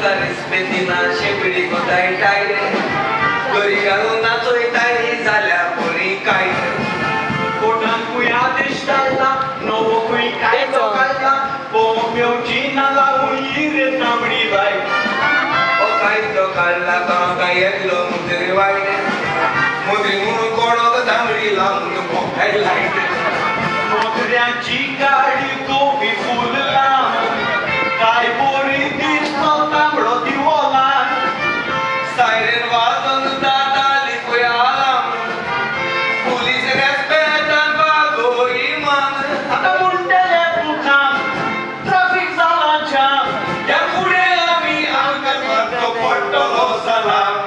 रिस्पेतीना शेपडी कोताय टायरे गरी घालून नाचोयताय जाल्या कोणी काय कोटान कुय आदेश धाडला नवो कुय कायदो काडला मेवची नाला हुई रे तांबडी बाय कायदो काढला काय एकलो मुद्री वायले मुद्री म्हणून कोणो तांबडी लावून पोखाय लायले मोगऱ्याची गाडी तोबी फुलला काय बोरी दिसतो तांबडो दिवोला सायरेन वाजून दादाली कुय आलाम पुलीस रेस्पेटान बागोई मान आता मुंडेले तुझाम ट्रॅफिक जाला जाम त्या पुढे आम्ही आमकां मारतो पडटलो सलाम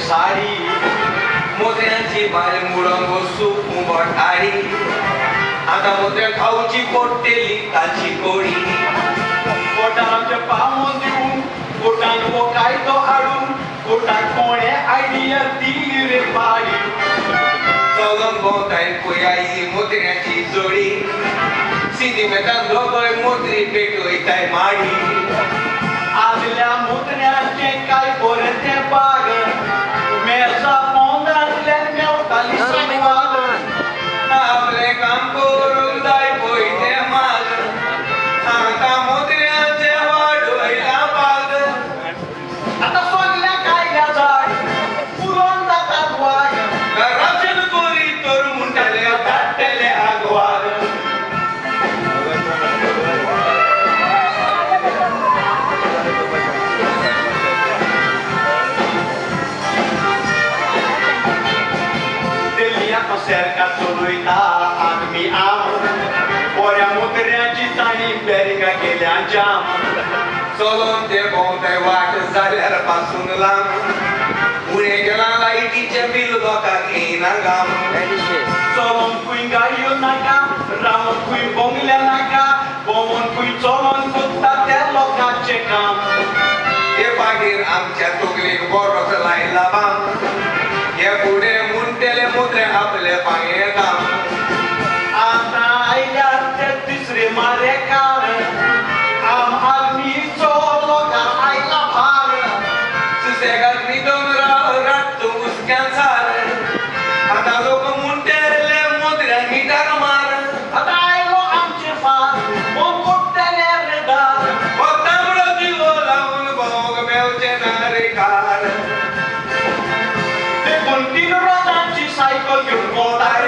साडी मोत्र्यांची बाल मुळंगो सूप मोठाडी आता मोत्र्या खाऊची पोटतेली ताची कोडी कोटांचे पावून दिवून कोटान वो कायदो हाडून कोटाक कोणे आयडिया दिली रे पाडी चलून भोंवताय कुयाई मोत्र्याची जोडी सिधी मेतान दोगोय मोत्री पेटोयताय माडी आदल्या मुद्र्याचे काय बरें तें बाग मेसा पोंदांतल्यान मेवताली संवाद आपले काम करून जाय पयले माग आता मोत्र्याचे वाडोयला बाग आता सगल्या कायल्या जाय पुरोन जातात वाग घराचेर कोरी तर म्हणटाले धाडटले आगवार Cerca चलयता आदमी आम बऱ्या मुद्र्याची ताणी बॅरिका केल्या जाम चलून ते भोंवताय वाट जाल्यार पासून लांब उणे गेला लायटीचे बिल लोकांक येना गाम चलोन खूंय गाडयो नाका रावन खूंय बोंगल्या नाका भोंवून खूंय चलोन कोत्ता त्या लोकांचे काम हे मागीर आमच्या तोगलेक बरोच लायला बाम हे फुडें म्हणटेले मुद्रे आपले पांये काम आता आयल्यार ते तिसरे मारे कार आम आदमीचो लोकांक आयला भार सुसेगाद न्हिदून रात उस्क्यान सार आता लोक म्हणटेले मुद्र्यांक मिटार मार आता आयलो आमचे फार कोण कोट्टेले रे दार हो तांबडो दिवो लावून भोग मेवचे ना रे कार ते 2-3 रोजांची सायकल घेवन भोंवताय